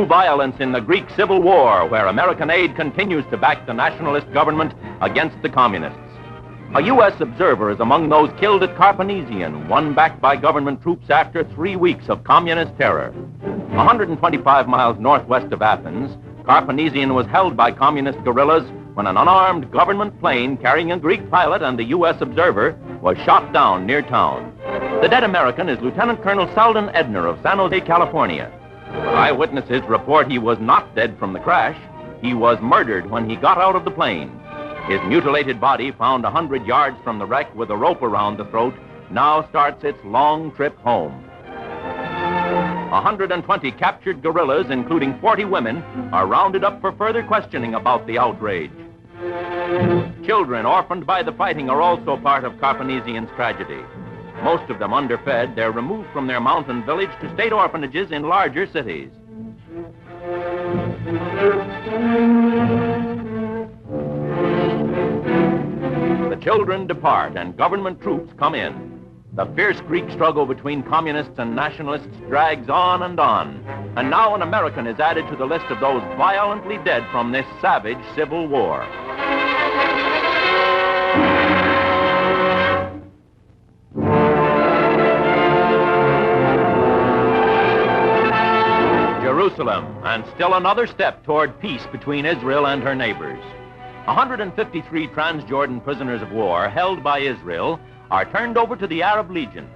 violence in the Greek Civil War, where American aid continues to back the nationalist government against the communists. A U.S. observer is among those killed at Carpanesian, won back by government troops after 3 weeks of communist terror. 125 miles northwest of Athens, Carpanesian was held by communist guerrillas when an unarmed government plane carrying a Greek pilot and the U.S. observer was shot down near town. The dead American is Lieutenant Colonel Selden Edner of San Jose, California. But eyewitnesses report he was not dead from the crash. He was murdered when he got out of the plane. His mutilated body, found 100 yards from the wreck with a rope around the throat, now starts its long trip home. 120 captured guerrillas, including 40 women, are rounded up for further questioning about the outrage. Children orphaned by the fighting are also part of Carpanesian's tragedy. Most of them underfed, they're removed from their mountain village to state orphanages in larger cities. The children depart and government troops come in. The fierce Greek struggle between communists and nationalists drags on. And now an American is added to the list of those violently dead from this savage civil war. Jerusalem, and still another step toward peace between Israel and her neighbors. 153 Transjordan prisoners of war held by Israel are turned over to the Arab Legion.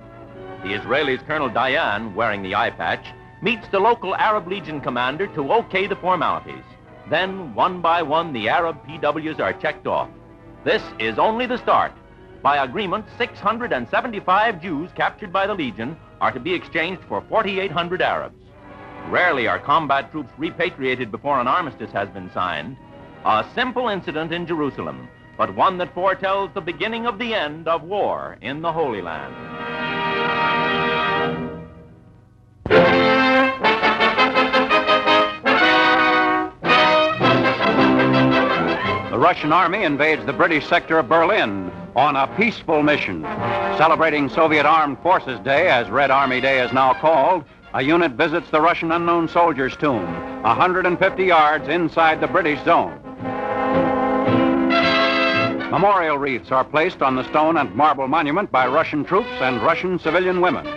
The Israelis' Colonel Dayan, wearing the eye patch, meets the local Arab Legion commander to okay the formalities. Then, one by one, the Arab PWs are checked off. This is only the start. By agreement, 675 Jews captured by the Legion are to be exchanged for 4,800 Arabs. Rarely are combat troops repatriated before an armistice has been signed. A simple incident in Jerusalem, but one that foretells the beginning of the end of war in the Holy Land. The Russian army invades the British sector of Berlin on a peaceful mission. Celebrating Soviet Armed Forces Day, as Red Army Day is now called, a unit visits the Russian unknown soldier's tomb, 150 yards inside the British zone. Memorial wreaths are placed on the stone and marble monument by Russian troops and Russian civilian women.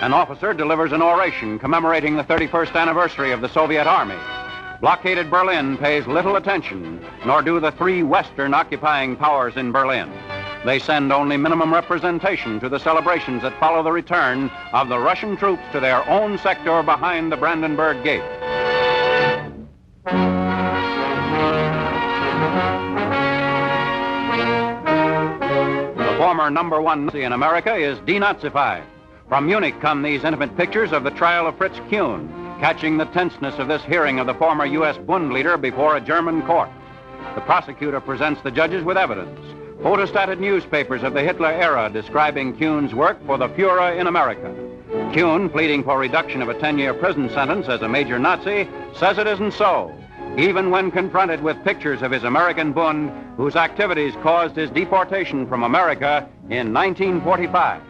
An officer delivers an oration commemorating the 31st anniversary of the Soviet Army. Blockaded Berlin pays little attention, nor do the three Western occupying powers in Berlin. They send only minimum representation to the celebrations that follow the return of the Russian troops to their own sector behind the Brandenburg Gate. The former #1 Nazi in America is denazified. From Munich come these intimate pictures of the trial of Fritz Kuhn, catching the tenseness of this hearing of the former U.S. Bund leader before a German court. The prosecutor presents the judges with evidence. Photostated newspapers of the Hitler era describing Kuhn's work for the Fuhrer in America. Kuhn, pleading for reduction of a 10-year prison sentence as a major Nazi, says it isn't so, even when confronted with pictures of his American Bund, whose activities caused his deportation from America in 1945.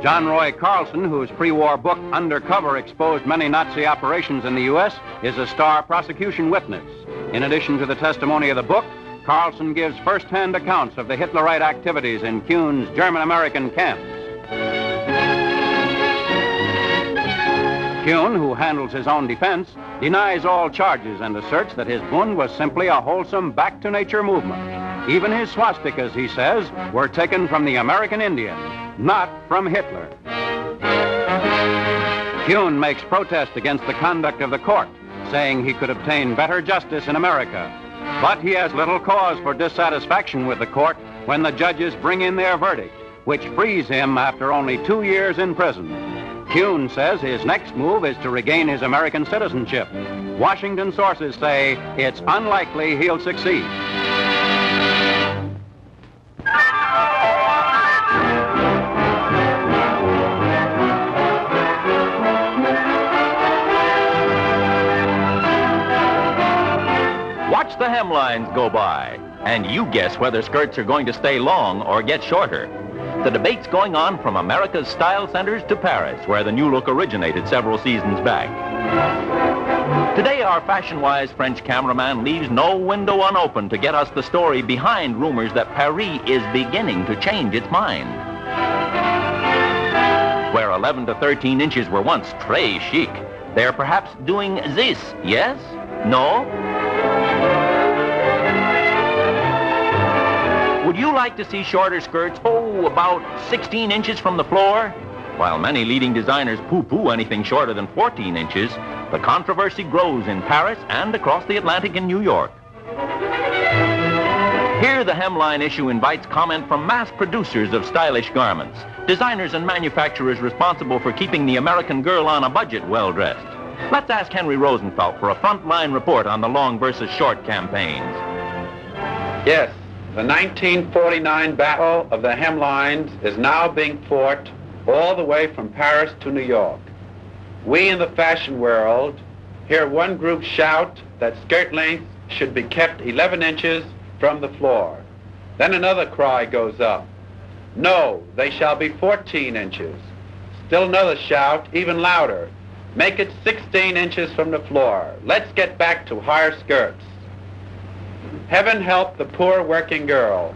John Roy Carlson, whose pre-war book Undercover exposed many Nazi operations in the U.S., is a star prosecution witness. In addition to the testimony of the book, Carlson gives first-hand accounts of the Hitlerite activities in Kuhn's German-American camps. Kuhn, who handles his own defense, denies all charges and asserts that his Bund was simply a wholesome back-to-nature movement. Even his swastikas, he says, were taken from the American Indian, not from Hitler. Kuhn makes protest against the conduct of the court, saying he could obtain better justice in America. But he has little cause for dissatisfaction with the court when the judges bring in their verdict, which frees him after only 2 years in prison. Kuhn says his next move is to regain his American citizenship. Washington sources say it's unlikely he'll succeed. Watch the hemlines go by. and you guess whether skirts are going to stay long or get shorter. The debate's going on from America's style centers to Paris, where the new look originated several seasons back. Today, our fashion-wise French cameraman leaves no window unopened to get us the story behind rumors that Paris is beginning to change its mind. Where 11 to 13 inches were once très chic, they're perhaps doing this, yes? No? Would you like to see shorter skirts, about 16 inches from the floor? While many leading designers poo-poo anything shorter than 14 inches, the controversy grows in Paris and across the Atlantic in New York. Here, the hemline issue invites comment from mass producers of stylish garments, designers and manufacturers responsible for keeping the American girl on a budget well-dressed. Let's ask Henry Rosenfeld for a frontline report on the long versus short campaigns. Yes, the 1949 battle of the hemlines is now being fought all the way from Paris to New York. We in the fashion world hear one group shout that skirt length should be kept 11 inches from the floor. Then another cry goes up. No, they shall be 14 inches. Still another shout, even louder. Make it 16 inches from the floor. Let's get back to higher skirts. Heaven help the poor working girl.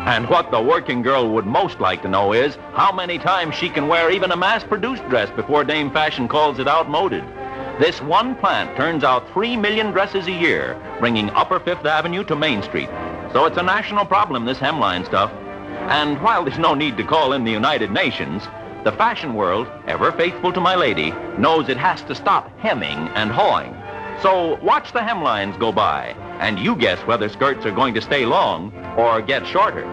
And what the working girl would most like to know is how many times she can wear even a mass-produced dress before Dame Fashion calls it outmoded. This one plant turns out 3 million dresses a year, bringing Upper Fifth Avenue to Main Street. So it's a national problem, this hemline stuff. And while there's no need to call in the United Nations, the fashion world, ever faithful to my lady, knows it has to stop hemming and hawing. So watch the hemlines go by, and you guess whether skirts are going to stay long or get shorter.